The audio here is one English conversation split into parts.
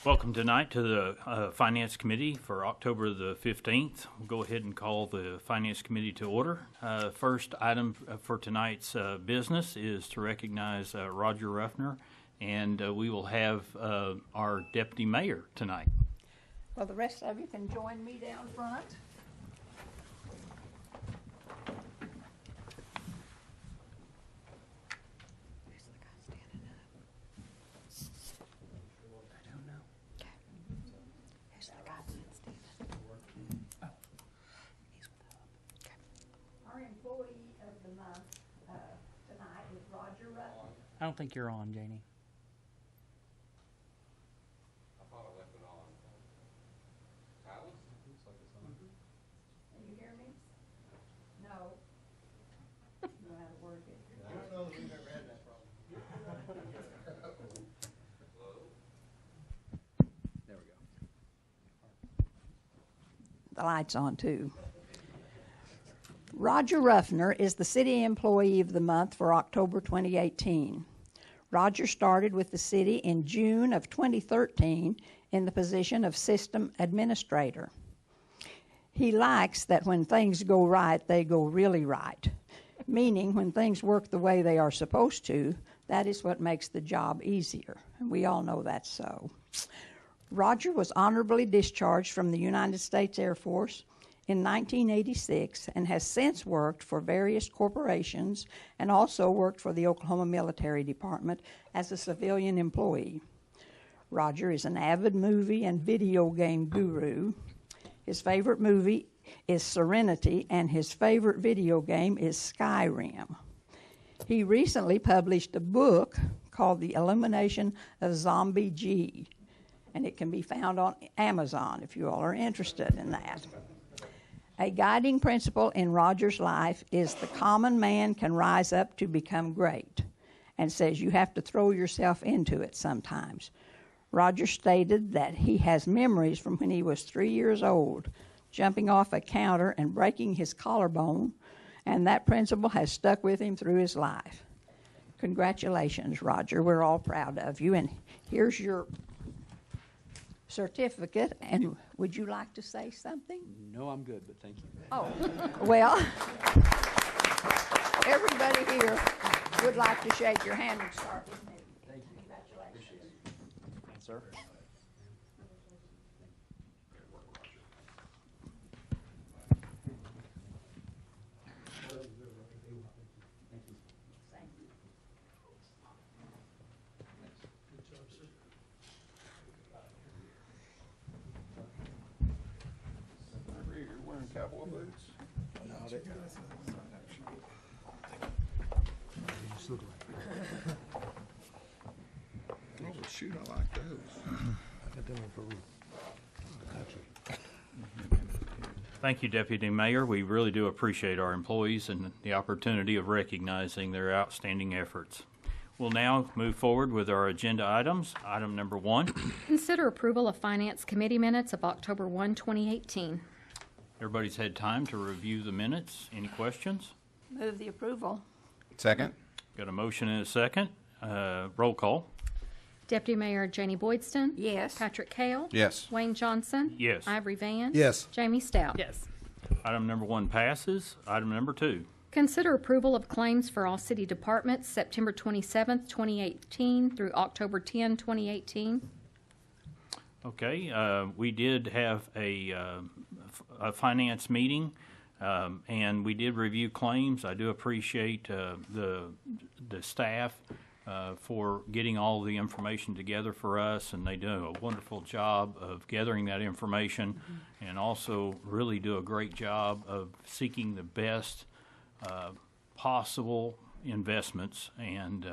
Welcome tonight to the Finance Committee for October the 15th. We'll go ahead and call the Finance Committee to order. First item for tonight's business is to recognize Roger Ruffner, and we will have our Deputy Mayor tonight. Well, the rest of you can join me down front. I don't think you're on, Janie. I thought I left it on. Silas? Looks like it's on. Can you hear me? No. You know how to work it. I don't know that we've ever had that problem. Hello? There we go. The light's on too. Roger Ruffner is the City Employee of the Month for October 2018. Roger started with the city in June of 2013 in the position of System Administrator. He likes that when things go right, they go really right, meaning when things work the way they are supposed to, that is what makes the job easier. And we all know that's so. Roger was honorably discharged from the United States Air Force in 1986 and has since worked for various corporations and also worked for the Oklahoma Military Department as a civilian employee. Roger is an avid movie and video game guru. His favorite movie is Serenity, and his favorite video game is Skyrim. He recently published a book called The Illumination of Zombie G, and it can be found on Amazon if you all are interested in that. A guiding principle in Roger's life is the common man can rise up to become great, and says you have to throw yourself into it sometimes. Roger stated that he has memories from when he was 3 years old, jumping off a counter and breaking his collarbone, and that principle has stuck with him through his life. Congratulations, Roger. We're all proud of you, and here's your certificate. And would you like to say something? No, I'm good, but thank you. Oh, well, everybody here would like to shake your hand and start with me. Thank you. Congratulations. Thanks, sir. You're wearing cowboy boots? No, that guy's Oh, shoot, I like those. I got them for country. Thank you, Deputy Mayor. We really do appreciate our employees and the opportunity of recognizing their outstanding efforts. We'll now move forward with our agenda items. Item number 1. Consider approval of Finance Committee minutes of October 1, 2018. Everybody's had time to review the minutes. Any questions? Move the approval. Second? Got a motion and a second. Roll call. Deputy Mayor Janie Boydston. Yes. Patrick Cale. Yes. Wayne Johnson. Yes. Ivory Van. Yes. Jamie Stout. Yes. Item number 1 passes. Item number 2. Consider approval of claims for all city departments September 27th, 2018 through October 10, 2018. Okay, we did have a finance meeting, and we did review claims. I do appreciate the staff for getting all the information together for us, and they do a wonderful job of gathering that information, and also really do a great job of seeking the best possible investments and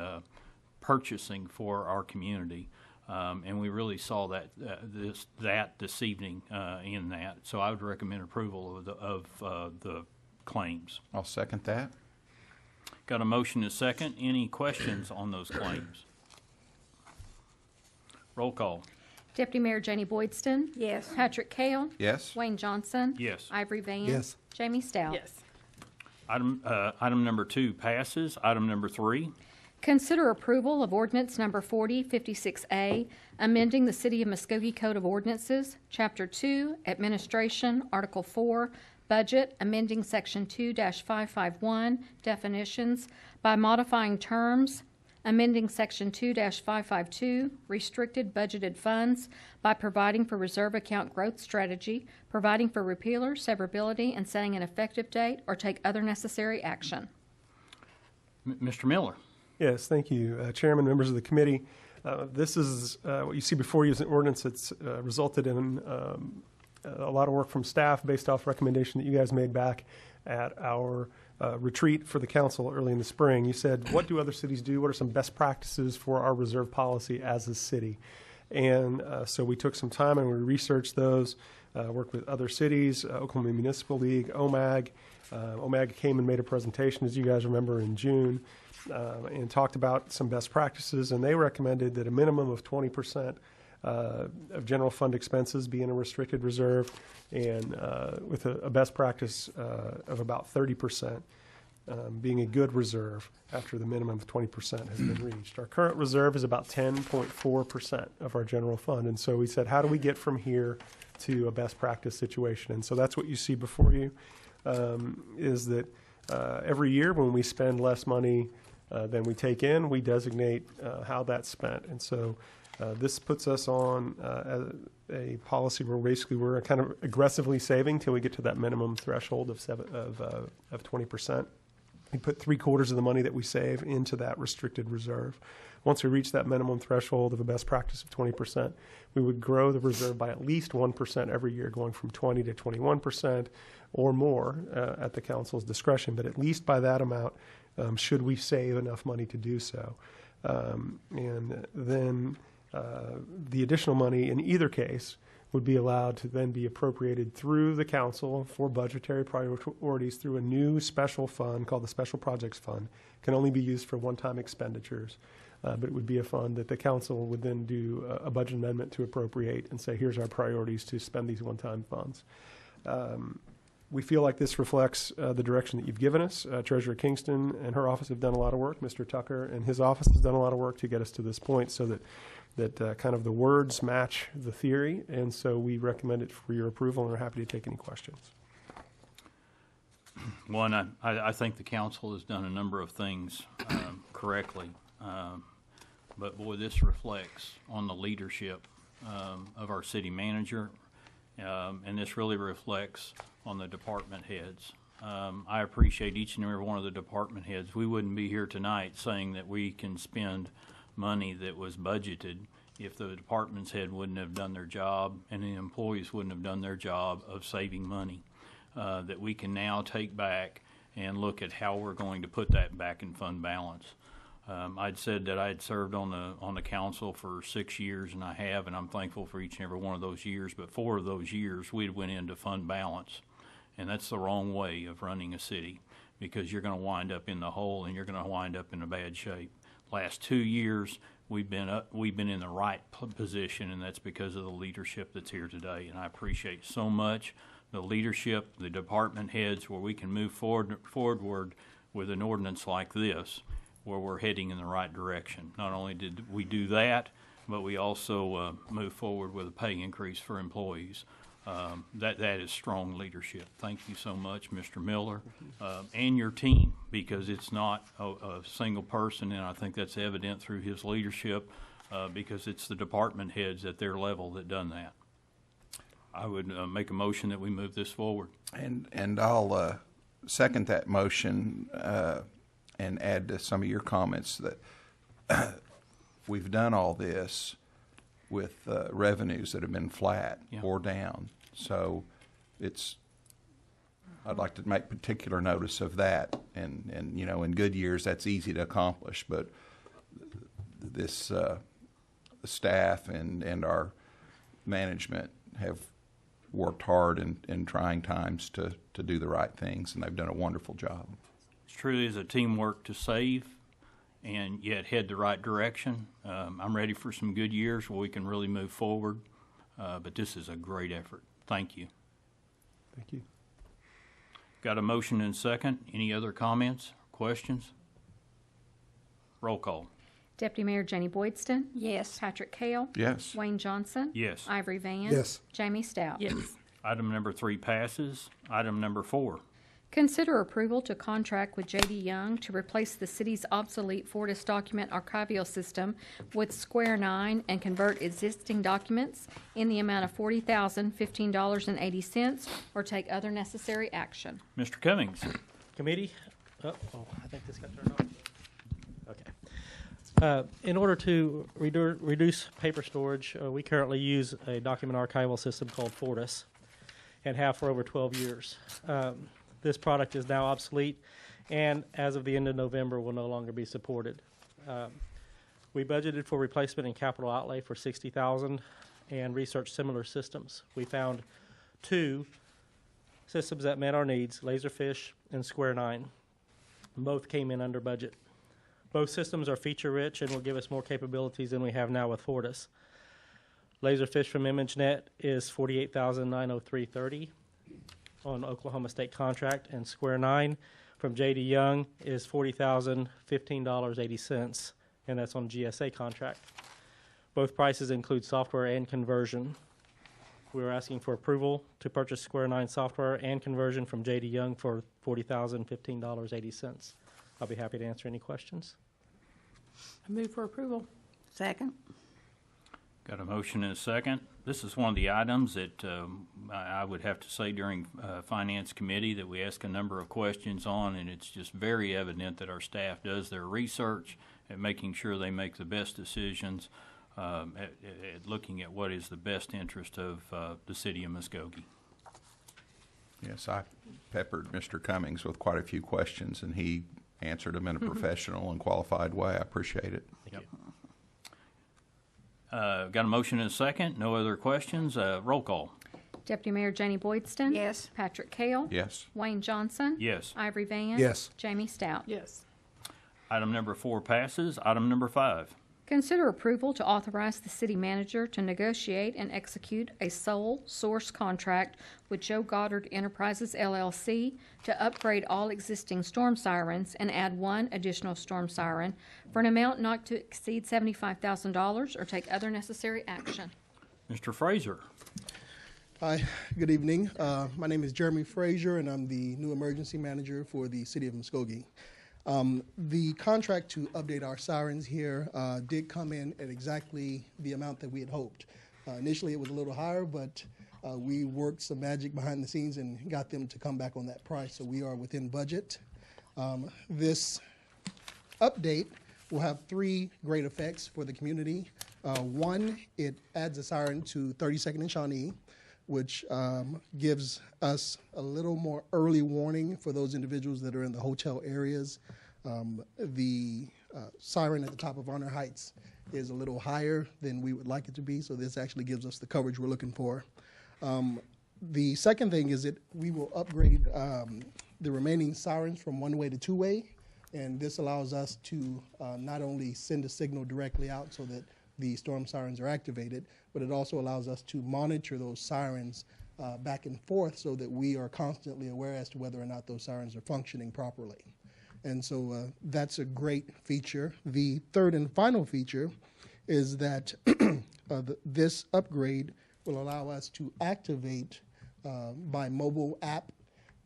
purchasing for our community. And we really saw that this evening in that. So I would recommend approval of the claims. I'll second that. Got a motion and a second. Any questions on those claims? Roll call. Deputy Mayor Janie Boydston. Yes. Patrick Cale. Yes. Wayne Johnson. Yes. Ivory Van. Yes. Jamie Stout. Yes. Item number 2 passes. Item number 3. Consider approval of ordinance number 4056A, amending the City of Muskogee Code of Ordinances, Chapter 2, Administration, Article 4, Budget, amending Section 2-551, Definitions, by modifying terms, amending Section 2-552, Restricted Budgeted Funds, by providing for reserve account growth strategy, providing for repeal or severability, and setting an effective date, or take other necessary action. Mr. Miller. Yes, thank you, Chairman, members of the committee. This is what you see before you is an ordinance that's resulted in a lot of work from staff based off recommendation that you guys made back at our retreat for the council early in the spring. You said, what do other cities do? What are some best practices for our reserve policy as a city? And so we took some time and we researched those, worked with other cities, Oklahoma Municipal League, OMAG. OMAG came and made a presentation, as you guys remember, in June, and talked about some best practices, and they recommended that a minimum of 20% of general fund expenses be in a restricted reserve, and with a best practice of about 30% being a good reserve after the minimum of 20% has been reached. Our current reserve is about 10.4% of our general fund, and so we said, how do we get from here to a best practice situation? And so that's what you see before you, is that every year when we spend less money than we take in, we designate how that's spent. And so this puts us on a policy where basically we're kind of aggressively saving till we get to that minimum threshold of 20%. We put 3/4 of the money that we save into that restricted reserve. Once we reach that minimum threshold of a best practice of 20%, we would grow the reserve by at least 1% every year, going from 20 to 21% or more at the council's discretion, but at least by that amount should we save enough money to do so. And then the additional money in either case would be allowed to then be appropriated through the council for budgetary priorities through a new special fund called the Special Projects Fund. It can only be used for one-time expenditures, but it would be a fund that the council would then do a budget amendment to appropriate and say, here's our priorities to spend these one-time funds. We feel like this reflects the direction that you've given us. Treasurer Kingston and her office have done a lot of work. Mr. Tucker and his office has done a lot of work to get us to this point so that kind of the words match the theory. And so we recommend it for your approval, and we're happy to take any questions. One, I think the council has done a number of things correctly. But boy, this reflects on the leadership of our city manager. And this really reflects on the department heads. I appreciate each and every one of the department heads. We wouldn't be here tonight saying that we can spend money that was budgeted if the department's head wouldn't have done their job and the employees wouldn't have done their job of saving money, that we can now take back and look at how we're going to put that back in fund balance. I'd said that I had served on the council for 6 years, and I have, and I'm thankful for each and every one of those years. But 4 of those years, we went into fund balance, and that's the wrong way of running a city, because you're going to wind up in the hole and you're going to wind up in a bad shape. Last 2 years, we've been in the right position, and that's because of the leadership that's here today. And I appreciate so much the leadership, the department heads, where we can move forward with an ordinance like this, where we're heading in the right direction. Not only did we do that, but we also move forward with a pay increase for employees. That is strong leadership. Thank you so much, Mr. Miller, and your team, because it's not a single person, and I think that's evident through his leadership, because it's the department heads at their level that done that. I would make a motion that we move this forward. And I'll second that motion and add to some of your comments that we've done all this with revenues that have been flat or down. So I'd like to make particular notice of that. And you know, in good years, that's easy to accomplish. But this staff and our management have worked hard in trying times to do the right things, and they've done a wonderful job. It truly is a teamwork to save and yet head the right direction. I'm ready for some good years where we can really move forward, but this is a great effort. Thank you. Thank you. Got a motion and second. Any other comments, questions? Roll call. Deputy Mayor Janie Boydston, Yes. Patrick Kale, Yes. Wayne Johnson, Yes. Ivory Van, Yes. Jamie Stout. Yes. Item number 3 passes. Item number 4. Consider approval to contract with J.D. Young to replace the city's obsolete Fortis document archival system with Square 9 and convert existing documents in the amount of $40,015.80 or take other necessary action. Mr. Cummings. Committee, I think this got turned off. Okay. In order to reduce paper storage, we currently use a document archival system called Fortis and have for over 12 years. This product is now obsolete and as of the end of November will no longer be supported. We budgeted for replacement and capital outlay for $60,000 and researched similar systems. We found 2 systems that met our needs, Laserfish and Square 9. Both came in under budget. Both systems are feature-rich and will give us more capabilities than we have now with Fortis. Laserfish from ImageNet is $48,903.30 on Oklahoma State contract, and Square 9 from J.D. Young is $40,015.80, and that's on GSA contract. Both prices include software and conversion. We are asking for approval to purchase Square 9 software and conversion from J.D. Young for $40,015.80. I'll be happy to answer any questions. I move for approval. Second. Got a motion and a second. This is one of the items that I would have to say during Finance Committee that we ask a number of questions on, and it's just very evident that our staff does their research at making sure they make the best decisions at looking at what is the best interest of the city of Muskogee. Yes, I peppered Mr. Cummings with quite a few questions, and he answered them in a professional and qualified way. I appreciate it. Yep. Got a motion and a second. No other questions. Roll call. Deputy Mayor Janie Boydston. Yes. Patrick Kale. Yes. Wayne Johnson. Yes. Ivory Van. Yes. Jamie Stout. Yes. Item number 4 passes. Item number 5. Consider approval to authorize the city manager to negotiate and execute a sole source contract with Joe Goddard Enterprises, LLC, to upgrade all existing storm sirens and add 1 additional storm siren for an amount not to exceed $75,000 or take other necessary action. Mr. Frazier. Hi, good evening. My name is Jeremy Frazier, and I'm the new emergency manager for the city of Muskogee. The contract to update our sirens here did come in at exactly the amount that we had hoped. Initially, it was a little higher, but we worked some magic behind the scenes and got them to come back on that price, so we are within budget. This update will have 3 great effects for the community. 1, it adds a siren to 32nd and Shawnee, which gives us a little more early warning for those individuals that are in the hotel areas. The siren at the top of Honor Heights is a little higher than we would like it to be, so this actually gives us the coverage we're looking for. The second thing is that we will upgrade the remaining sirens from 1-way to 2-way, and this allows us to not only send a signal directly out so that the storm sirens are activated, but it also allows us to monitor those sirens back and forth so that we are constantly aware as to whether or not those sirens are functioning properly. And so that's a great feature. The third and final feature is that this upgrade will allow us to activate by mobile app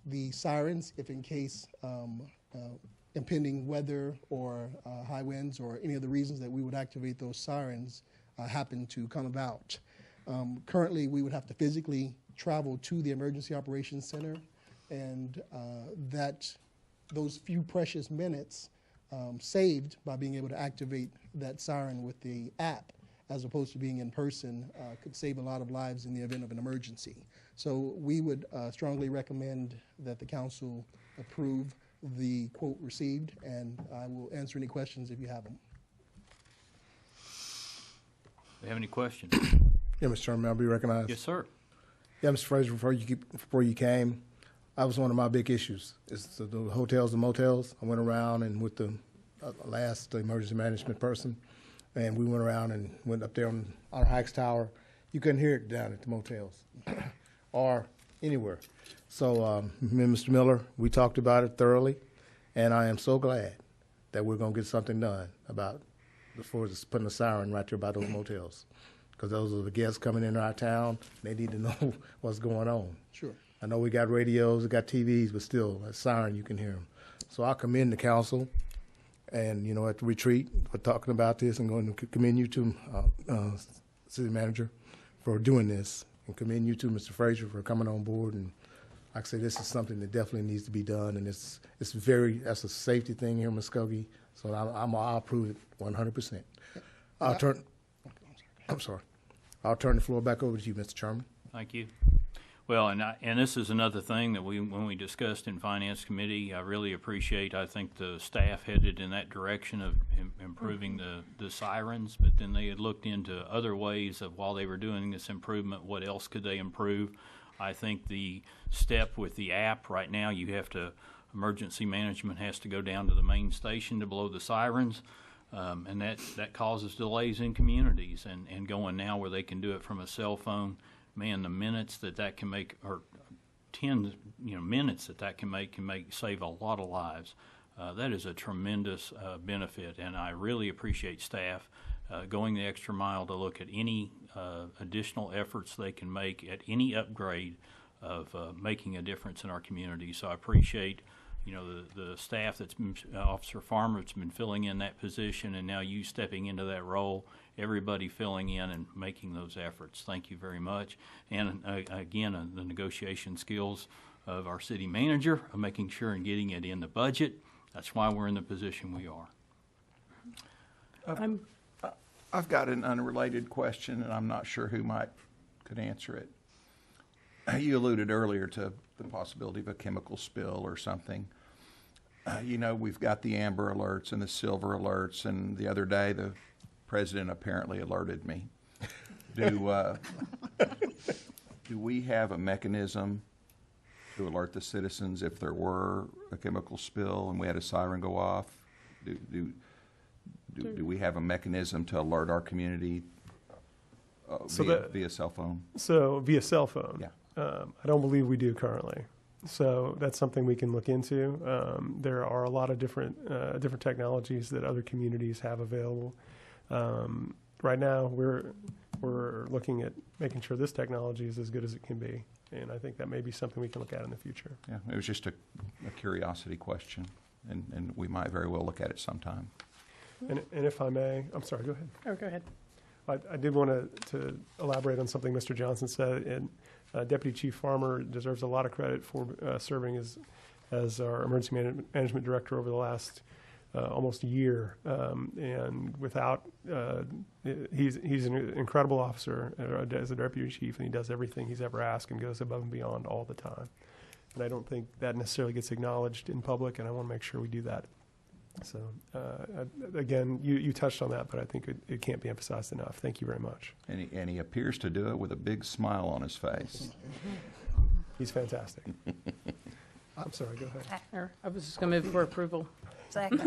the sirens if in case impending weather or high winds or any of the reasons that we would activate those sirens happen to come about. Currently, we would have to physically travel to the Emergency Operations Center, and those few precious minutes saved by being able to activate that siren with the app as opposed to being in person could save a lot of lives in the event of an emergency. So we would strongly recommend that the council approve the quote received, and I will answer any questions if you have them. Do you have any questions? Yeah, Mr. Chairman, I'll be recognized. Yes, sir. Yeah, Mr. Fraser, before you came, that was one of my big issues. Is the hotels and motels. I went around and with the last emergency management person, and we went around and went up there on our Heights Tower. You couldn't hear it down at the motels or anywhere. So me and Mr. Miller, we talked about it thoroughly, and I am so glad that we're going to get something done about before just putting a siren right there by those motels. Because those are the guests coming into our town. They need to know what's going on. Sure. I know we got radios, we got TVs, but still, a siren, you can hear them. So I commend the council and, at the retreat for talking about this, and going to commend you to city manager for doing this, and commend you to Mr. Frazier for coming on board. And like I say, this is something that definitely needs to be done, and that's a safety thing here in Muskogee. So I'll approve it 100%. I'll turn the floor back over to you, Mr. Chairman. Thank you. Well, and this is another thing that when we discussed in Finance Committee, I really appreciate. I think the staff headed in that direction of improving the sirens, but then they had looked into other ways of, while they were doing this improvement, what else could they improve. I think the step with the app right now, emergency management has to go down to the main station to blow the sirens. And that causes delays in communities, and going now where they can do it from a cell phone, man, the minutes that can make, or minutes that can save a lot of lives. That is a tremendous benefit, and I really appreciate staff going the extra mile to look at any additional efforts they can make at any upgrade of making a difference in our community. So I appreciate the staff that's been, Officer Farmer that's been filling in that position, and now you stepping into that role, everybody filling in and making those efforts. Thank you very much. And again, the negotiation skills of our city manager of making sure and getting it in the budget. That's why we're in the position we are. I've got an unrelated question, and I'm not sure who could answer it. You alluded earlier to the possibility of a chemical spill or something. We've got the amber alerts and the silver alerts, and the other day the president apparently alerted me. Do we have a mechanism to alert the citizens if there were a chemical spill and we had a siren go off? Do we have a mechanism to alert our community via cell phone? So via cell phone? Yeah. I don't believe we do currently. So that's something we can look into. There are a lot of different technologies that other communities have available. Right now, we're looking at making sure this technology is as good as it can be, and I think that may be something we can look at in the future. Yeah, it was just a curiosity question, and we might very well look at it sometime. And if I may, I'm sorry, go ahead. Oh, go ahead. I did want to elaborate on something Mr. Johnson said, and Deputy Chief Farmer deserves a lot of credit for serving as our emergency management director over the last almost a year. And without, he's an incredible officer as a deputy chief, and he does everything he's ever asked and goes above and beyond all the time. And I don't think that necessarily gets acknowledged in public, and I want to make sure we do that. So, again, you touched on that, but I think it can't be emphasized enough. Thank you very much. And he appears to do it with a big smile on his face. He's fantastic. I'm sorry, go ahead. I was just going to move for approval. Second.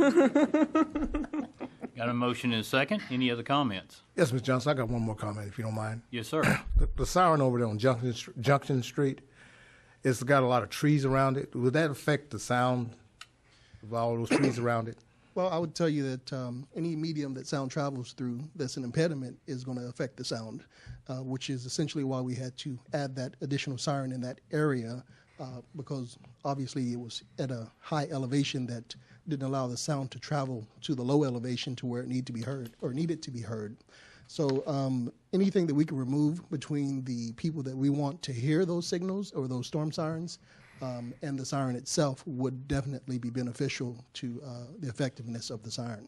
Got a motion and a second. Any other comments? Yes, Ms. Johnson, I got one more comment, if you don't mind. Yes, sir. The siren over there on Junction Street, it's got a lot of trees around it. Would that affect the sound of all those trees around it? Well, I would tell you that any medium that sound travels through that's an impediment is going to affect the sound, which is essentially why we had to add that additional siren in that area, because obviously it was at a high elevation that didn't allow the sound to travel to the low elevation to where it needed to be heard. So anything that we can remove between the people that we want to hear those signals or those storm sirens and the siren itself would definitely be beneficial to the effectiveness of the siren.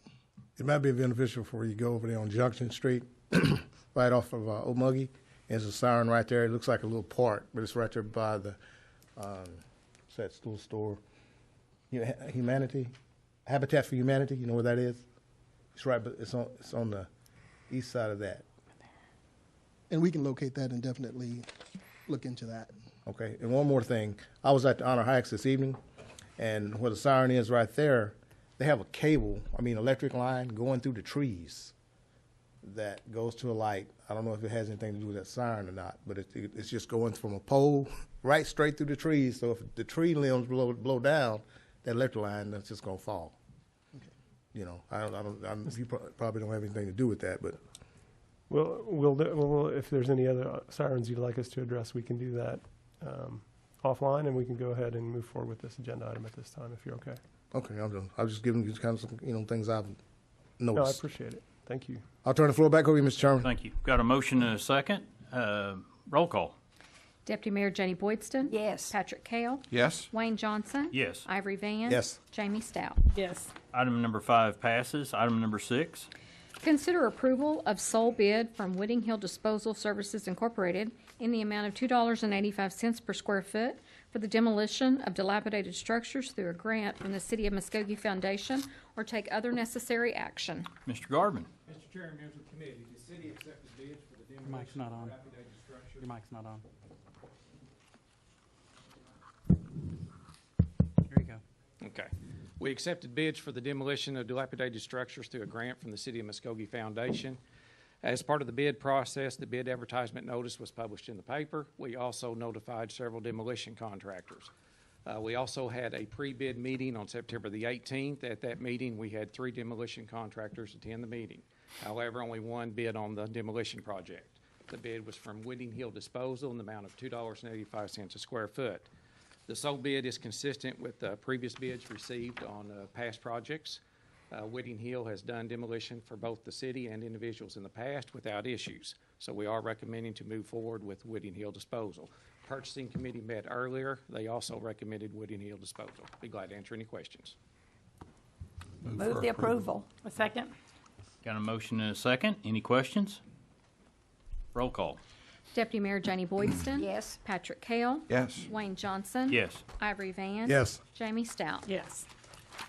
It might be beneficial for you to go over there on Junction Street, right off of Omuggy. There's a siren right there. It looks like a little park, but it's right there by the what's that little store? Habitat for Humanity. You know where that is? It's right, but it's on the east side of that. And we can locate that and definitely look into that. Okay, and one more thing. I was at the Honor Heights this evening, and where the siren is right there, they have a electric line going through the trees that goes to a light. I don't know if it has anything to do with that siren or not, but it's just going from a pole right straight through the trees. So if the tree limbs blow down, that electric line that's just going to fall. Okay. you know, you probably don't have anything to do with that, but We'll if there's any other sirens you'd like us to address, we can do that offline, and we can go ahead and move forward with this agenda item at this time, if you're okay. okay, I'm just giving you kind of some, you know, things I've No, I noticed. appreciate it. Thank you. I'll turn the floor back over to you, Mr. Chairman. Thank you. Got a motion and a second. Roll call. Deputy Mayor Jenny Boydston? Yes. Patrick Kale? Yes? Wayne Johnson? Yes. Ivory Van? Yes. Jamie Stout? Yes. Item number 5 passes. Item number 6. Consider approval of sole bid from Whitting Hill Disposal Services Incorporated in the amount of $2.85 per square foot for the demolition of dilapidated structures through a grant from the City of Muskogee Foundation, or take other necessary action. Mr. Garbin. Mr. Chairman, members of the committee, the city accepted bids for the Your mic's demolition not of on. dilapidated structures. Your mic's not on. There you go. Okay. We accepted bids for the demolition of dilapidated structures through a grant from the City of Muskogee Foundation. As part of the bid process, the bid advertisement notice was published in the paper. We also notified several demolition contractors. We also had a pre-bid meeting on September the 18th. At that meeting, we had 3 demolition contractors attend the meeting. However, only one bid on the demolition project. The bid was from Whitting Hill Disposal in the amount of $2.85 a square foot. The sole bid is consistent with previous bids received on past projects. Whitting Hill has done demolition for both the city and individuals in the past without issues. So we are recommending to move forward with Whitting Hill Disposal. Purchasing committee met earlier. They also recommended Whitting Hill Disposal. Be glad to answer any questions. Move the approval. A second? Got a motion and a second. Any questions? Roll call. Deputy Mayor Jenny Boydston? Yes. Patrick Kale? Yes? Wayne Johnson? Yes. Ivory Van? Yes. Jamie Stout? Yes.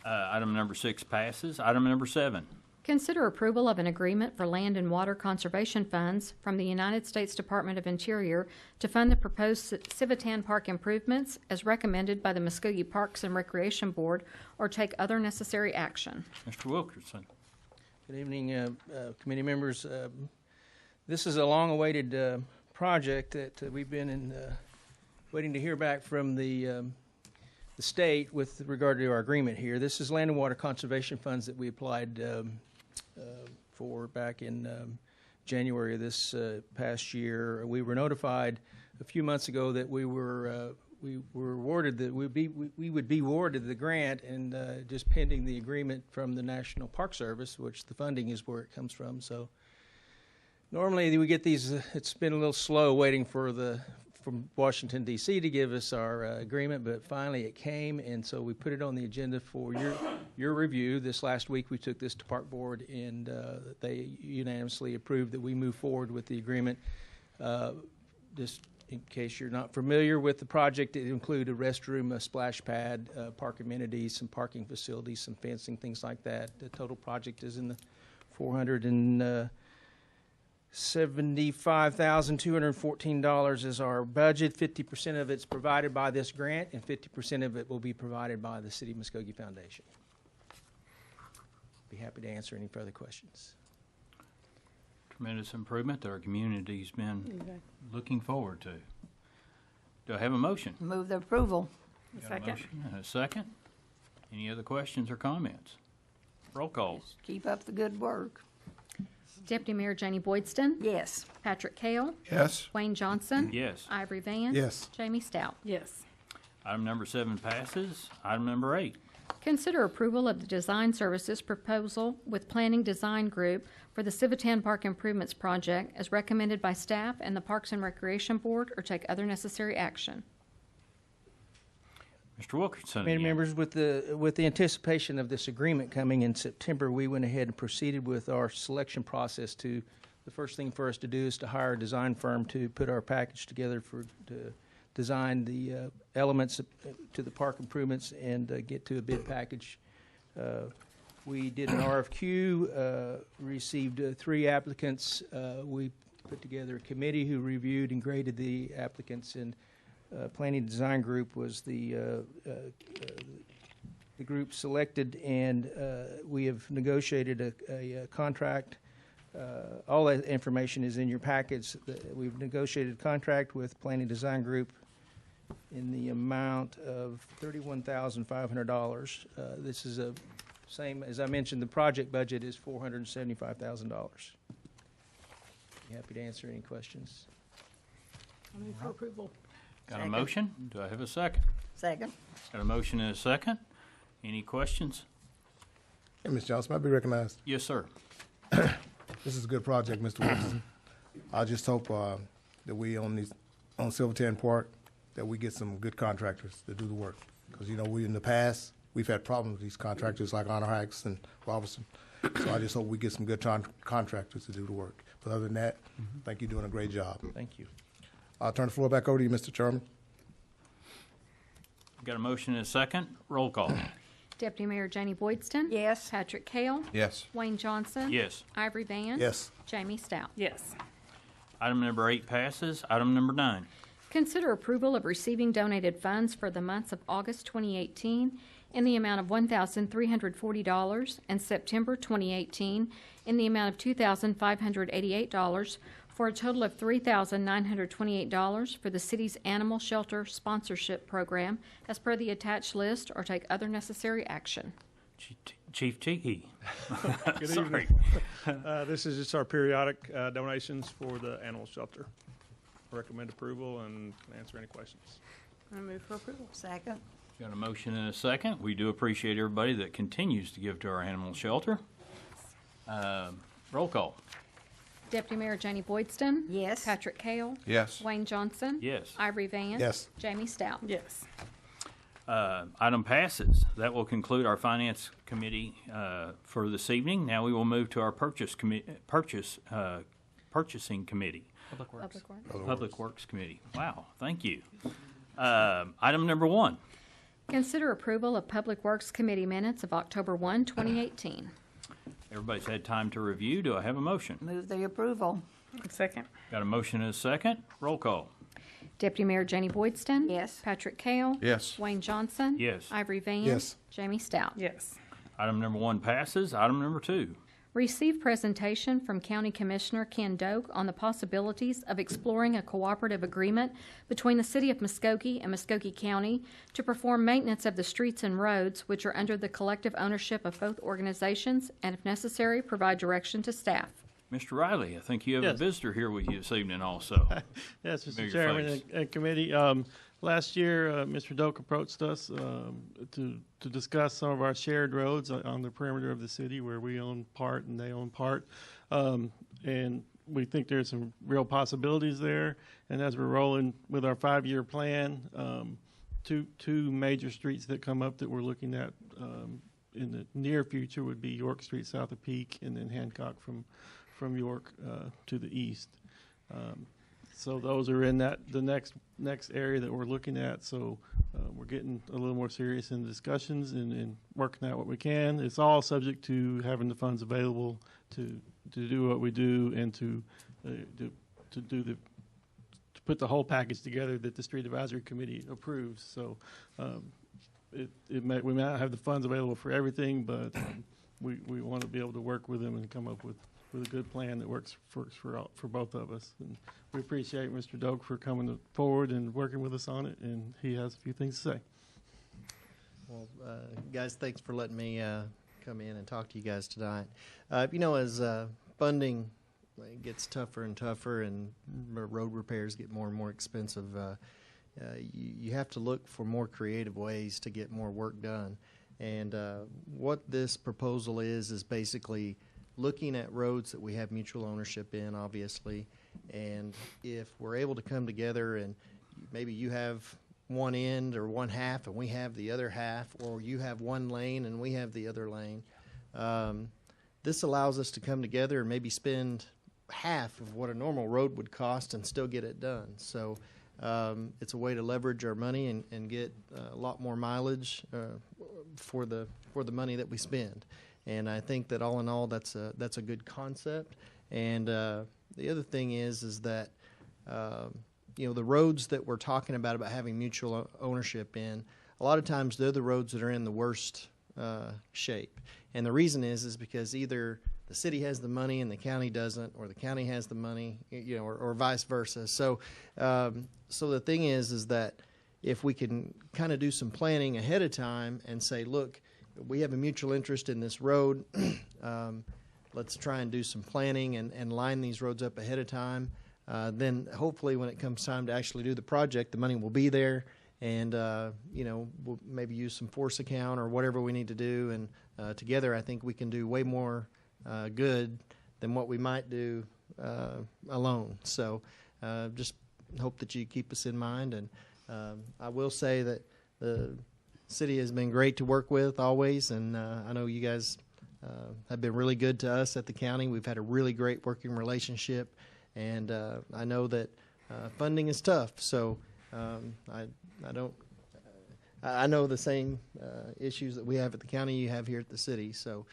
Item number 6 passes. Item number 7. Consider approval of an agreement for land and water conservation funds from the United States Department of Interior to fund the proposed Civitan Park improvements as recommended by the Muskogee Parks and Recreation Board, or take other necessary action. Mr. Wilkerson. Good evening, committee members. This is a long-awaited project that we've been waiting to hear back from the state with regard to our agreement here. This is land and water conservation funds that we applied for back in January of this past year. We were notified a few months ago that we were awarded that we would be awarded the grant, and just pending the agreement from the National Park Service, which the funding is where it comes from. So normally we get these. It's been a little slow waiting from Washington, D.C. to give us our agreement, but finally it came, and so we put it on the agenda for your review. This last week we took this to Park Board, and they unanimously approved that we move forward with the agreement. Just in case you're not familiar with the project, it included a restroom, a splash pad, park amenities, some parking facilities, some fencing, things like that. The total project is in the $475,214 is our budget. 50% of it's provided by this grant, and 50% of it will be provided by the City of Muskogee Foundation. Be happy to answer any further questions. Tremendous improvement that our community's been looking forward to. Do I have a motion? Move the approval. A Got a second? motion and a second. Any other questions or comments? Roll call. Keep up the good work. Deputy Mayor Jenny Boydston? Yes. Patrick Kale? Yes? Wayne Johnson? Yes. Ivory Van? Yes. Jamie Stout? Yes. Item number 7 passes. Item number 8. Consider approval of the design services proposal with Planning Design Group for the Civitan Park Improvements Project as recommended by staff and the Parks and Recreation Board, or take other necessary action. Mr. Wilkerson. Committee again. members, with the anticipation of this agreement coming in September, we went ahead and proceeded with our selection process. The first thing for us to do is to hire a design firm to put our package together to design the elements to the park improvements and get to a bid package. We did an RFQ, received 3 applicants. We put together a committee who reviewed and graded the applicants, and Planning Design Group was the group selected, and we have negotiated a contract. All that information is in your packets. We've negotiated a contract with Planning Design Group in the amount of $31,500. This is a Same, as I mentioned, the project budget is $475,000. Happy to answer any questions. I move for approval. Got a Second. motion? Do I have a second? Second. Got a motion and a second. Any questions? Hey, Ms. Johnson, might be recognized. Yes, sir. This is a good project, Mr. Wilson. I just hope that we on Silverton Park, that we get some good contractors to do the work. Because, you know, in the past, we've had problems with these contractors like Honor Hikes and Robertson. So I just hope we get some good contractors to do the work. But other than that, I think you're doing a great job. Thank you. I'll turn the floor back over to you, Mr. Chairman. Got a motion and a second. Roll call. Deputy Mayor Janie Boydston? Yes. Patrick Kell? Yes. Wayne Johnson? Yes. Ivory Van? Yes. Jamie Stout? Yes. Item number 8 passes. Item number 9. Consider approval of receiving donated funds for the months of August 2018 in the amount of $1,340 and September 2018 in the amount of $2,588 for a total of $3,928 for the city's animal shelter sponsorship program as per the attached list, or take other necessary action. Chief Tiki. Good Sorry. evening. This is just our periodic donations for the animal shelter. Recommend approval and can answer any questions. I move for approval. Second. Got a motion and a second. We do appreciate everybody that continues to give to our animal shelter. Roll call. Deputy Mayor Janie Boydston? Yes. Patrick Kell? Yes. Wayne Johnson? Yes. Ivory Van? Yes. Jamie Stout? Yes. Item passes. That will conclude our Finance Committee for this evening. Now we will move to our Purchasing Committee. Public Works. Public Works Committee. Wow, thank you. Item number 1. Consider approval of Public Works Committee minutes of October 1, 2018. Everybody's had time to review. Do I have a motion? Move the approval. Second. Got a motion and a second. Roll call. Deputy Mayor Janie Boydston? Yes. Patrick Kell? Yes. Wayne Johnson? Yes. Ivory Van? Yes. Jamie Stout? Yes. Item number 1 passes. Item number 2. Receive presentation from County Commissioner Ken Doak on the possibilities of exploring a cooperative agreement between the City of Muskogee and Muskogee County to perform maintenance of the streets and roads which are under the collective ownership of both organizations, and if necessary, provide direction to staff. Mr. Riley, I think you have a Yes. visitor here with you this evening also. Yes, Familiar Mr. Chairman face. and committee. Last year, Mr. Doak approached us to discuss some of our shared roads on the perimeter of the city where we own part and they own part. And we think there's some real possibilities there. And as we're rolling with our 5-year plan, two major streets that come up that we're looking at in the near future would be York Street south of Peak, and then Hancock from York to the east. So those are in the next area that we're looking at. So we're getting a little more serious in discussions and working out what we can. It's all subject to having the funds available to do what we do and to put the whole package together that the Street Advisory Committee approves. So we may not have the funds available for everything, but we want to be able to work with them and come up with a good plan that works for both of us. And we appreciate Mr. Doak for coming forward and working with us on it, and he has a few things to say. Well, guys, thanks for letting me come in and talk to you guys tonight. As funding gets tougher and tougher and road repairs get more and more expensive, you have to look for more creative ways to get more work done. And what this proposal is basically looking at roads that we have mutual ownership in, obviously, and if we're able to come together and maybe you have one end or one half and we have the other half, or you have one lane and we have the other lane, this allows us to come together and maybe spend half of what a normal road would cost and still get it done. So it's a way to leverage our money and get a lot more mileage for the money that we spend. And I think that all in all, that's a good concept. And the other thing is that the roads that we're talking about having mutual ownership in, a lot of times they're the roads that are in the worst shape. And the reason is because either the city has the money and the county doesn't, or the county has the money, or vice versa. So the thing is that if we can kind of do some planning ahead of time and say, look, we have a mutual interest in this road. Let's try and do some planning and line these roads up ahead of time. Then hopefully when it comes time to actually do the project, the money will be there, and we'll maybe use some force account or whatever we need to do. And together, I think we can do way more good than what we might do alone. So just hope that you keep us in mind. And I will say that the city has been great to work with always, and I know you guys have been really good to us at the county. We've had a really great working relationship, and I know that funding is tough. So I know the same issues that we have at the county you have here at the city. So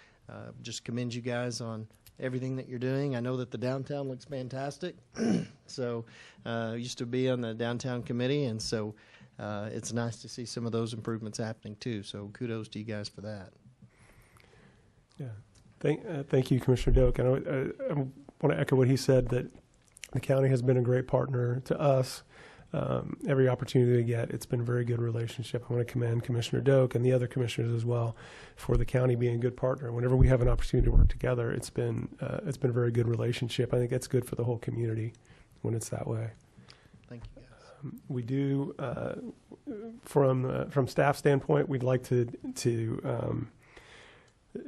just commend you guys on everything that you're doing. I know that the downtown looks fantastic. So I used to be on the downtown committee, and so it's nice to see some of those improvements happening too. So kudos to you guys for that. Yeah, thank you, Commissioner Doak. And I want to echo what he said, that the county has been a great partner to us. Every opportunity we get, it's been a very good relationship. I want to commend Commissioner Doak and the other commissioners as well for the county being a good partner. Whenever we have an opportunity to work together, it's been a very good relationship. I think that's good for the whole community when it's that way. Thank you, guys. We do, from staff standpoint, we'd like to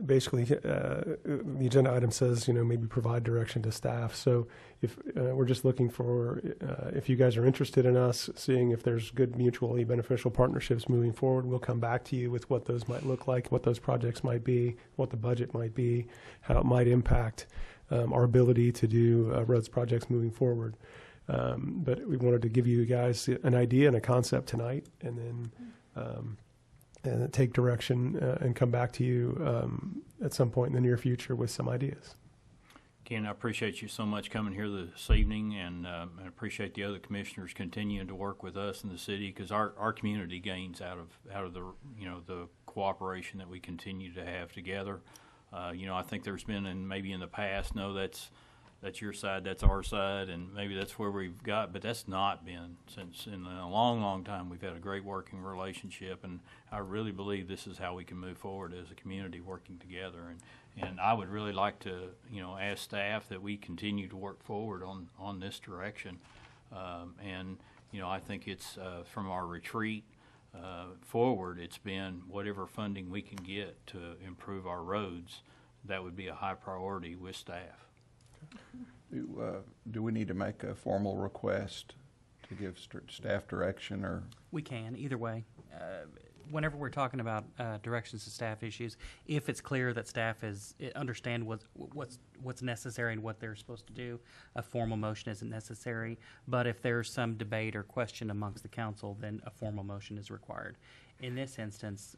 basically, the agenda item says, maybe provide direction to staff. So if we're just looking for, if you guys are interested in us, seeing if there's good mutually beneficial partnerships moving forward, we'll come back to you with what those might look like, what those projects might be, what the budget might be, how it might impact our ability to do roads projects moving forward. But we wanted to give you guys an idea and a concept tonight, and then and take direction and come back to you at some point in the near future with some ideas. Ken, I appreciate you so much coming here this evening, and I appreciate the other commissioners continuing to work with us in the city, because our community gains out of the the cooperation that we continue to have together. I think there's been, and maybe in the past, no, that's your side, that's our side, and maybe that's where we've got, but that's not been since in a long, long time. We've had a great working relationship, and I really believe this is how we can move forward as a community working together. And I would really like to, ask staff that we continue to work forward on this direction. I think it's from our retreat forward, it's been whatever funding we can get to improve our roads. That would be a high priority with staff. Do we need to make a formal request to give staff direction, or? We can, either way. Whenever we're talking about directions to staff issues, if it's clear that staff understand what's necessary and what they're supposed to do, a formal motion isn't necessary. But if there's some debate or question amongst the council, then a formal motion is required. In this instance,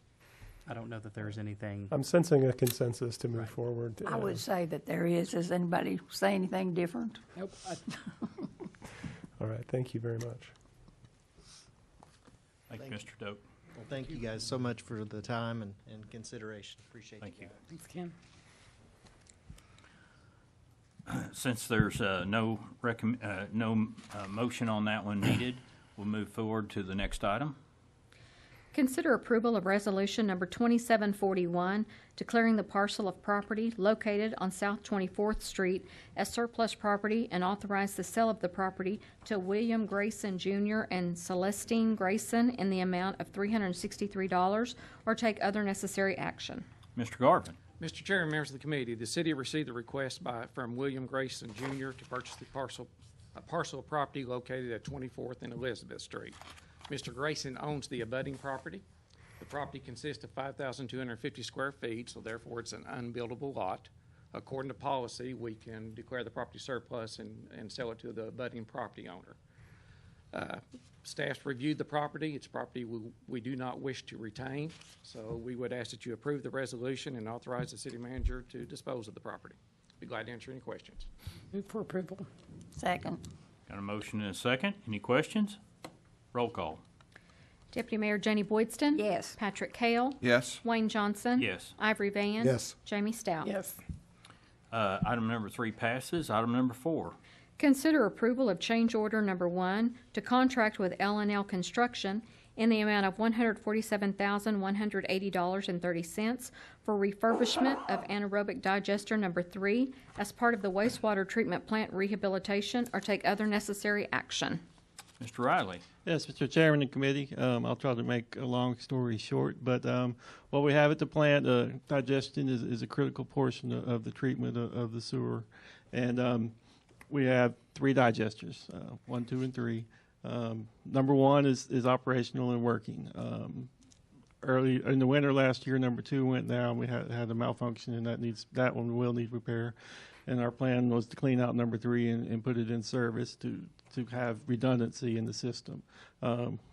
I don't know that there's anything. I'm sensing a consensus to move forward. I would say that there is. Does anybody say anything different? Nope. All right. Thank you very much. Thank you, Mr. Doak. Well, thank you guys so much for the time and consideration. Appreciate Thank you. Thanks, Ken. Since there's no motion on that one needed, we'll move forward to the next item. Consider approval of resolution number 2741, declaring the parcel of property located on South 24th Street as surplus property, and authorize the sale of the property to William Grayson Jr. and Celestine Grayson in the amount of $363, or take other necessary action. Mr. Garvin. Mr. Chairman, members of the committee, the city received a request from William Grayson Jr. to purchase a parcel of property located at 24th and Elizabeth Street. Mr. Grayson owns the abutting property. The property consists of 5,250 square feet, so therefore it's an unbuildable lot. According to policy, we can declare the property surplus and sell it to the abutting property owner. Staff's reviewed the property. It's property we do not wish to retain, so we would ask that you approve the resolution and authorize the city manager to dispose of the property. Be glad to answer any questions. Move for approval. Second. Got a motion and a second. Any questions? Roll call. Deputy Mayor Janie Boydston? Yes. Patrick Cale? Yes. Wayne Johnson? Yes. Ivory Van? Yes. Jamie Stout? Yes. Item number 3 passes. Item number 4. Consider approval of change order number 1 to contract with L&L Construction in the amount of $147,180.30 for refurbishment of anaerobic digester number 3 as part of the wastewater treatment plant rehabilitation, or take other necessary action. Mr. Riley? Yes, Mr. Chairman and committee, I'll try to make a long story short, but what we have at the plant, digestion is a critical portion of the treatment of the sewer. And we have 3 digesters, 1, 2, and 3. Number 1 is operational and working. Early in the winter last year, number 2 went down. We had a malfunction, and that one will need repair. And our plan was to clean out number 3 and put it in service to have redundancy in the system.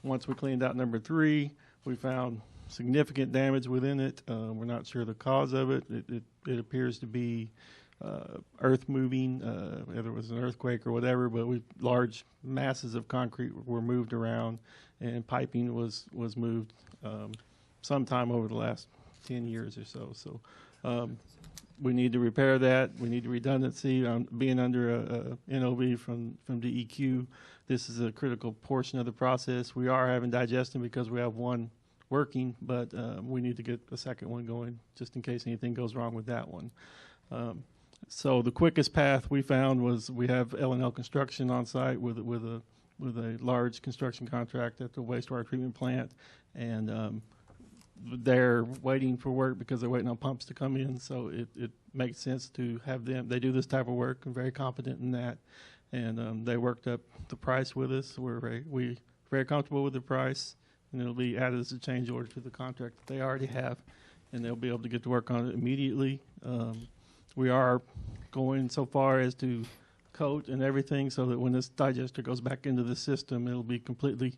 Once we cleaned out number 3, we found significant damage within it. We're not sure the cause of it. It appears to be earth moving, whether it was an earthquake or whatever, but large masses of concrete were moved around, and piping was moved sometime over the last 10 years or so. So we need to repair that. We need redundancy. Being under a NOV from DEQ, this is a critical portion of the process. We are having digestion because we have 1 working, but we need to get a second one going just in case anything goes wrong with that one. So the quickest path we found was we have L&L Construction on site with a large construction contract at the wastewater treatment plant, and they're waiting for work because they're waiting on pumps to come in. So it makes sense to have them. They do this type of work and very competent in that, and they worked up the price with us. We're very comfortable with the price, and it'll be added as a change order to the contract that they already have, and they'll be able to get to work on it immediately. We are going so far as to coat and everything so that when this digester goes back into the system, it'll be completely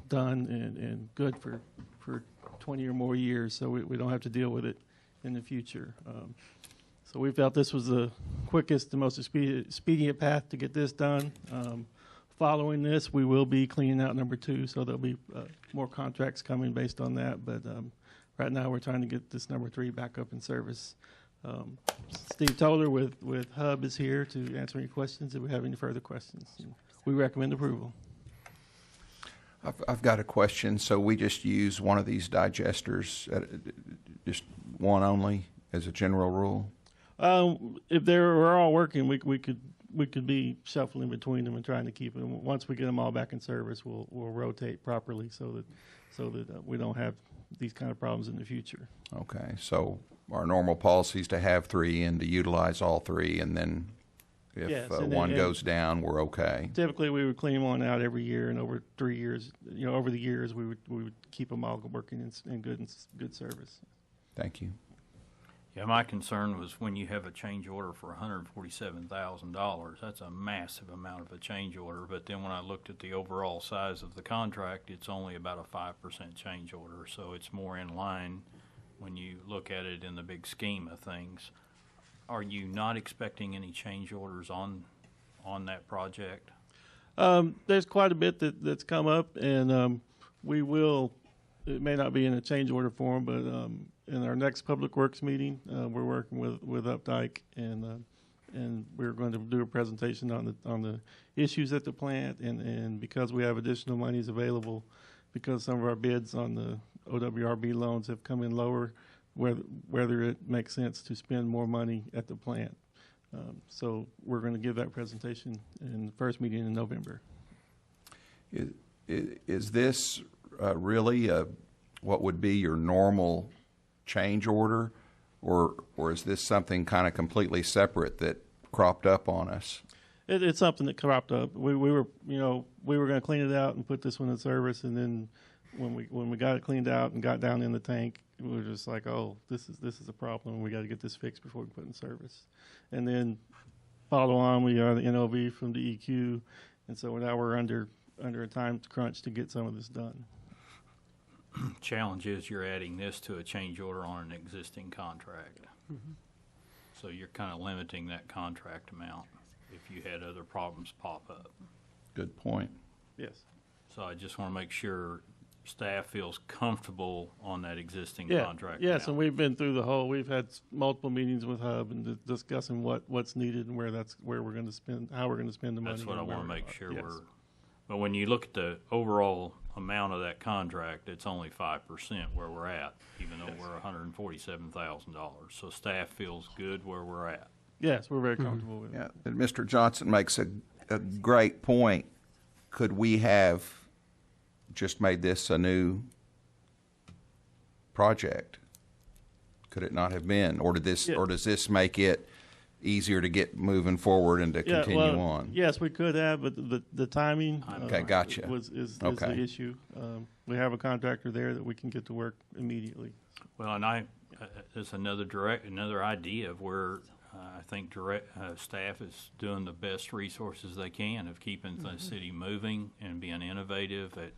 done and good for 20 or more years, so we don't have to deal with it in the future. So we felt this was the quickest, the most expedient path to get this done. Following this, we will be cleaning out number 2, so there'll be more contracts coming based on that, but right now we're trying to get this number 3 back up in service. Steve Toller with Hub is here to answer any questions if we have any further questions. We recommend approval. I've got a question. So we just use one of these digesters, just one only, as a general rule? If we're all working, we could be shuffling between them and trying to keep them. Once we get them all back in service, we'll rotate properly so that we don't have these kind of problems in the future. Okay, so our normal policy is to have 3 and to utilize all 3, and then if one goes down, we're okay. Typically, we would clean one out every year, and over 3 years, over the years, we would keep them all working in good service. Thank you. Yeah, my concern was when you have a change order for $147,000, that's a massive amount of a change order. But then when I looked at the overall size of the contract, it's only about a 5% change order. So it's more in line when you look at it in the big scheme of things. Are you not expecting any change orders on that project? There's quite a bit that's come up, and we will. It may not be in a change order form, but in our next PublicWorks meeting, we're working with Updike, and we're going to do a presentation on the issues at the plant, and because we have additional monies available, because some of our bids on the OWRB loans have come in lower, whether it makes sense to spend more money at the plant. So we're going to give that presentation in the first meeting in November. Is this really what would be your normal change order, or is this something kind of completely separate that cropped up on us? It's something that cropped up. We were going to clean it out and put this one in service, and then when we got it cleaned out and got down in the tank, we were just like, oh, this is a problem. We got to get this fixed before we put it in service. And then follow on, we are the NOV from DEQ, and so now we're under a time crunch to get some of this done. Challenge is you're adding this to a change order on an existing contract. Mm-hmm. So you're kind of limiting that contract amount if you had other problems pop up. Good point. Yes. So I just want to make sure staff feels comfortable on that existing contract. Yes, amount. and we've been through we've had multiple meetings with Hub and discussing what's needed and where we're going to spend, how we're going to spend the money. That's what I want to make sure But when you look at the overall amount of that contract, it's only 5% where we're at, even though we're $147,000. So staff feels good where we're at. Yes, we're very comfortable with it. Yeah, and Mr. Johnson makes a great point. Could we have just made this a new project? Could it not have been, or does this make it easier to get moving forward and to continue on? Yes, we could have, but the timing Okay, gotcha. is Okay. the issue. We have a contractor there that we can get to work immediately. Well, and there's another idea of where I think staff is doing the best resources they can of keeping the city moving and being innovative at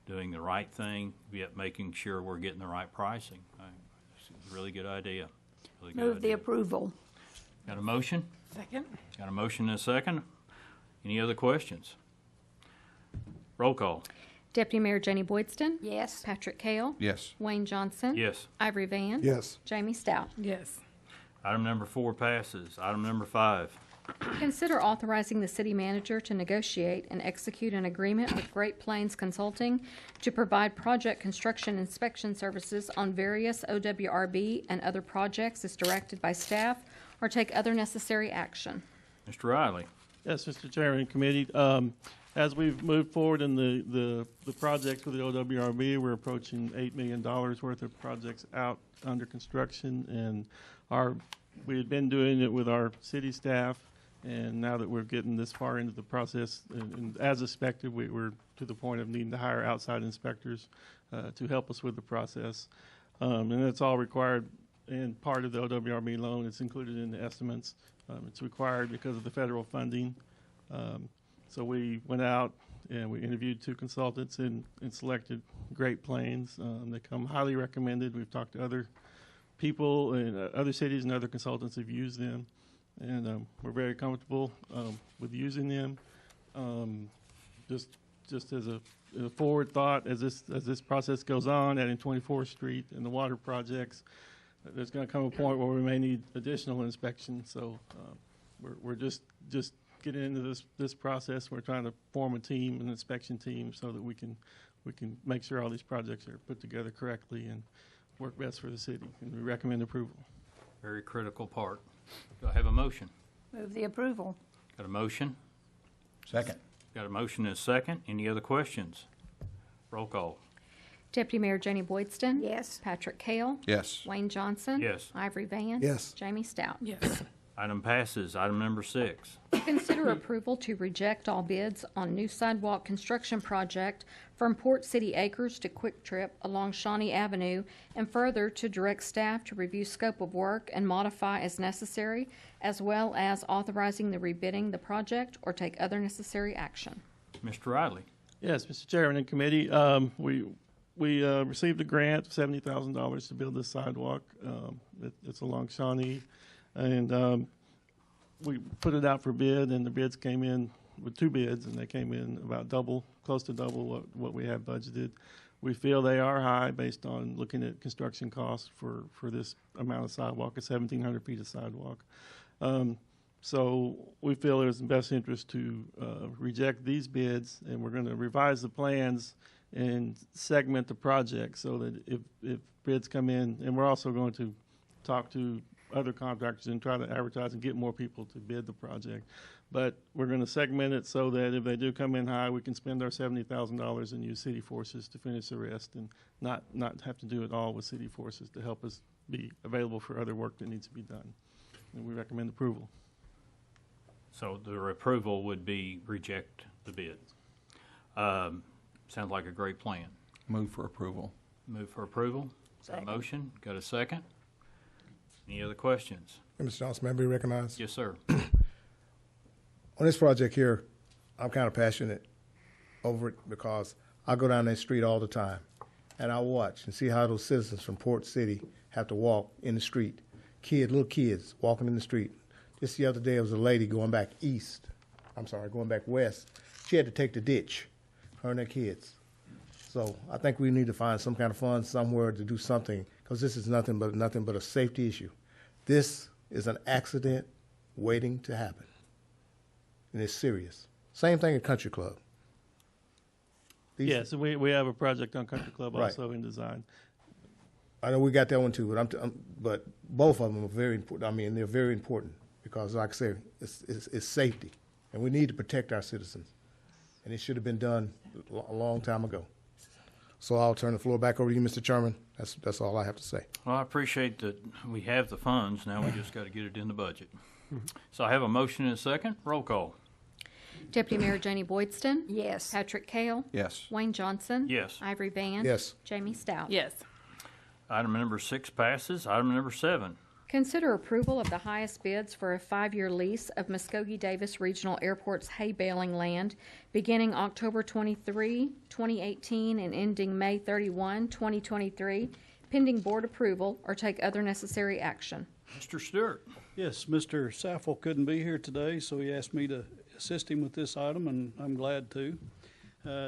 doing the right thing, yet making sure we're getting the right pricing. It's a really good idea. Really good Move the idea. approval. Got a motion? Second. Got a motion and a second. Any other questions? Roll call. Deputy Mayor Jenny Boydston? Yes. Patrick Kale? Yes. Wayne Johnson? Yes. Ivory Van? Yes. Jamie Stout? Yes. Item number 4 passes. Item number 5. Consider authorizing the city manager to negotiate and execute an agreement with Great Plains Consulting to provide project construction inspection services on various OWRB and other projects as directed by staff, or take other necessary action. Mr. Riley. Yes, Mr. Chairman and committee. As we've moved forward in the projects with the OWRB, we're approaching $8 million worth of projects out under construction, and we had been doing it with our city staff, and now that we're getting this far into the process, and as expected, we're to the point of needing to hire outside inspectors to help us with the process. And that's all required and part of the OWRB loan. It's included in the estimates. It's required because of the federal funding. So we went out and we interviewed 2 consultants and selected Great Plains. They come highly recommended. We've talked to other people in other cities, and other consultants have used them. And we're very comfortable with using them. Just as a forward thought, as this process goes on, adding 24th Street and the water projects, there's going to come a point where we may need additional inspection. So we're just getting into this process. We're trying to form a team, an inspection team, so that we can make sure all these projects are put together correctly and work best for the city. And we recommend approval. Very critical part. Do I have a motion? Move the approval. Got a motion? Second. Got a motion and a second. Any other questions? Roll call. Deputy Mayor Jenny Boydston? Yes. Patrick Kale? Yes. Wayne Johnson? Yes. Ivory Van? Yes. Jamie Stout? Yes. Item passes. Item number 6. Consider approval to reject all bids on new sidewalk construction project from Port City Acres to Quick Trip along Shawnee Avenue, and further to direct staff to review scope of work and modify as necessary, as well as authorizing the rebidding the project or take other necessary action. Mr. Riley. Yes, Mr. Chairman and committee, we received a grant of $70,000 to build this sidewalk. It's along Shawnee, and we put it out for bid, and the bids came in with 2 bids, and they came in about close to double what we had budgeted. We feel they are high based on looking at construction costs for this amount of sidewalk, at 1,700 feet of sidewalk. So we feel it is in best interest to reject these bids, and we're going to revise the plans and segment the project so that if bids come in, and we're also going to talk to other contractors and try to advertise and get more people to bid the project. But we're going to segment it so that if they do come in high, we can spend our $70,000 and use city forces to finish the rest, and not have to do it all with city forces to help us be available for other work that needs to be done. And we recommend approval. So the approval would be reject the bid. Sounds like a great plan. Move for approval. Move for approval. Got a motion? Got a second? Any other questions? Mr. Johnson, may I be recognized? Yes, sir. On this project here, I'm kind of passionate over it because I go down that street all the time, and I watch and see how those citizens from Port City have to walk in the street. Little kids walking in the street. Just the other day, there was a lady going back west. She had to take the ditch, her and her kids. So I think we need to find some kind of fund somewhere to do something, because this is nothing but a safety issue. This is an accident waiting to happen, and it's serious. Same thing at Country Club. Yes, we have a project on Country Club Right. also in design. I know we got that one too, but but both of them are very important. I mean, they're very important because, like I said, it's safety, and we need to protect our citizens, and it should have been done a long time ago. So I'll turn the floor back over to you, Mr. Chairman. That's all I have to say. Well, I appreciate that we have the funds. Now we just got to get it in the budget. So I have a motion and a second. Roll call. Deputy Mayor Janie Boydston. Yes. Patrick Kale. Yes. Wayne Johnson. Yes. Ivory Van. Yes. Jamie Stout. Yes. Item number 6 passes. Item number 7. Consider approval of the highest bids for a 5-year lease of Muskogee-Davis Regional Airport's hay baling land beginning October 23, 2018 and ending May 31, 2023, pending board approval or take other necessary action. Mr. Stewart. Yes, Mr. Saffel couldn't be here today, so he asked me to assist him with this item, and I'm glad to.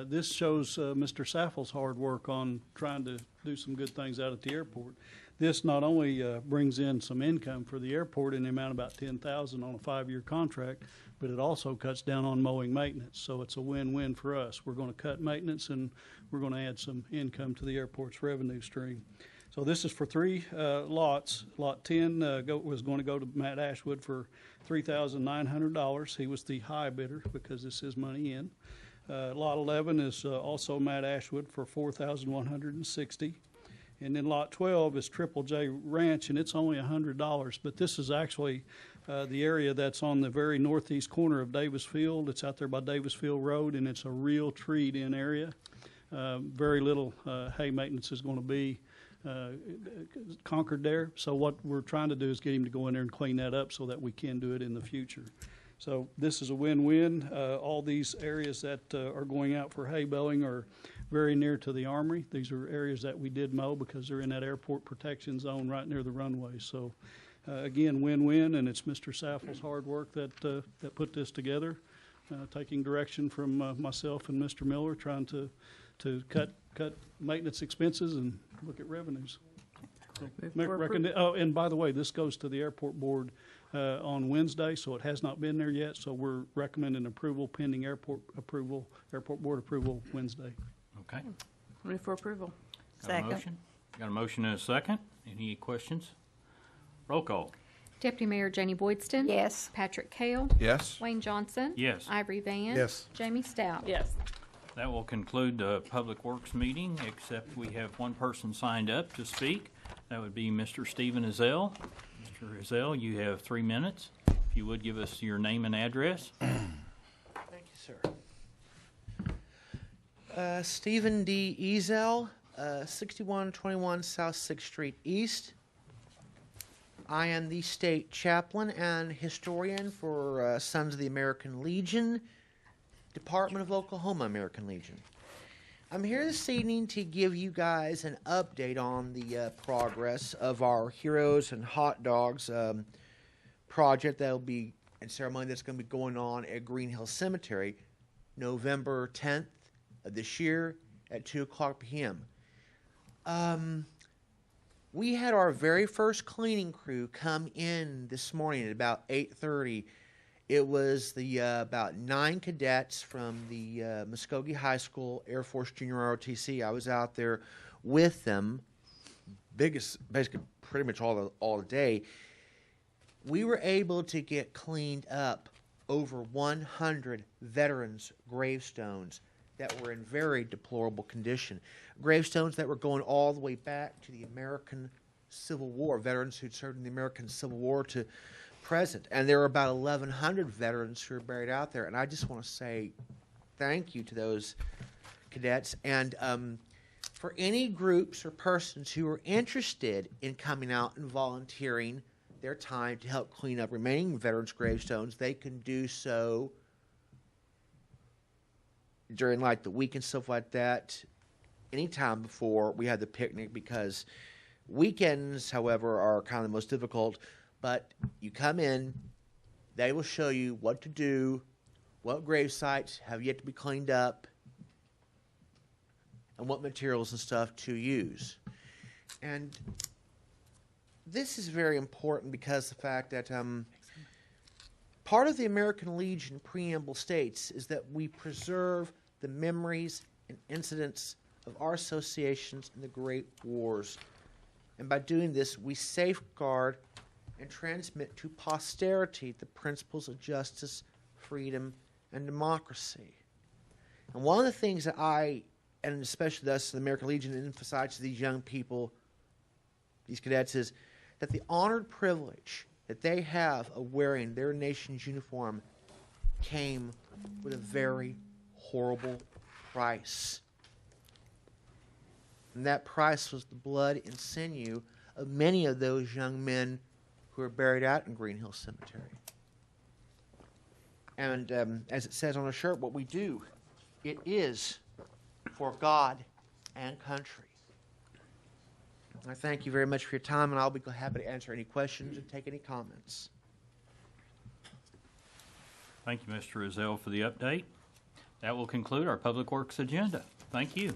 This shows Mr. Saffel's hard work on trying to do some good things out at the airport. This not only brings in some income for the airport in the amount of about $10,000 on a 5-year contract, but it also cuts down on mowing maintenance. So it's a win-win for us. We're going to cut maintenance, and we're going to add some income to the airport's revenue stream. So this is for 3 lots. Lot 10 was going to go to Matt Ashwood for $3,900. He was the high bidder because this is money in. Lot 11 is also Matt Ashwood for $4,160. And then Lot 12 is Triple J Ranch, and it's only $100. But this is actually the area that's on the very northeast corner of Davis Field. It's out there by Davis Field Road, and it's a real treed-in area. Very little hay maintenance is going to be conquered there. So what we're trying to do is get him to go in there and clean that up so that we can do it in the future. So this is a win-win. All these areas that are going out for hay baling are very near to the Armory. These are areas that we did mow because they're in that airport protection zone right near the runway. So again, win-win, and it's Mr. Saffel's hard work that put this together, taking direction from myself and Mr. Miller, trying to cut maintenance expenses and look at revenues. So, and by the way, this goes to the airport board on Wednesday, so it has not been there yet. So we're recommending approval pending airport board approval Wednesday. Okay. Move for approval. Second. Got a motion and a second. Any questions? Roll call. Deputy Mayor Janie Boydston. Yes. Patrick Kale. Yes. Wayne Johnson. Yes. Ivory Van. Yes. Jamie Stout. Yes. That will conclude the Public Works meeting, except we have one person signed up to speak. That would be Mr. Stephen Ezell. Mr. Ezell, you have 3 minutes. If you would give us your name and address. Thank you, sir. Stephen D. Ezell, 6121 South 6th Street East. I am the state chaplain and historian for Sons of the American Legion, Department of Oklahoma American Legion. I'm here this evening to give you guys an update on the progress of our Heroes and Hot Dogs project that will be a ceremony that's going to be going on at Green Hill Cemetery November 10th of this year at 2:00 p.m. We had our very first cleaning crew come in this morning at about 8:30. It was the about 9 cadets from the Muskogee High School Air Force Junior ROTC. I was out there with them, basically pretty much all the day. We were able to get cleaned up over 100 veterans' gravestones that were in very deplorable condition. Gravestones that were going all the way back to the American Civil War, veterans who'd served in the American Civil War to present. And there were about 1,100 veterans who are buried out there. And I just want to say thank you to those cadets. And for any groups or persons who are interested in coming out and volunteering their time to help clean up remaining veterans' gravestones, they can do so during like the week and stuff like that, anytime before we have the picnic, because weekends, however, are kind of the most difficult. But you come in, they will show you what to do, what grave sites have yet to be cleaned up, and what materials and stuff to use. And this is very important because the fact that part of the American Legion preamble states is that we preserve the memories and incidents of our associations in the great wars. And by doing this, we safeguard and transmit to posterity the principles of justice, freedom, and democracy. And one of the things that I, and especially us, the American Legion, emphasize to these young people, these cadets, is that the honored privilege that they have of wearing their nation's uniform came with a very horrible price. And that price was the blood and sinew of many of those young men who are buried out in Green Hill Cemetery. And as it says on the shirt, what we do, it is for God and country. I thank you very much for your time, and I'll be happy to answer any questions and take any comments. Thank you, Mr. Rizal, for the update. That will conclude our Public Works agenda. Thank you.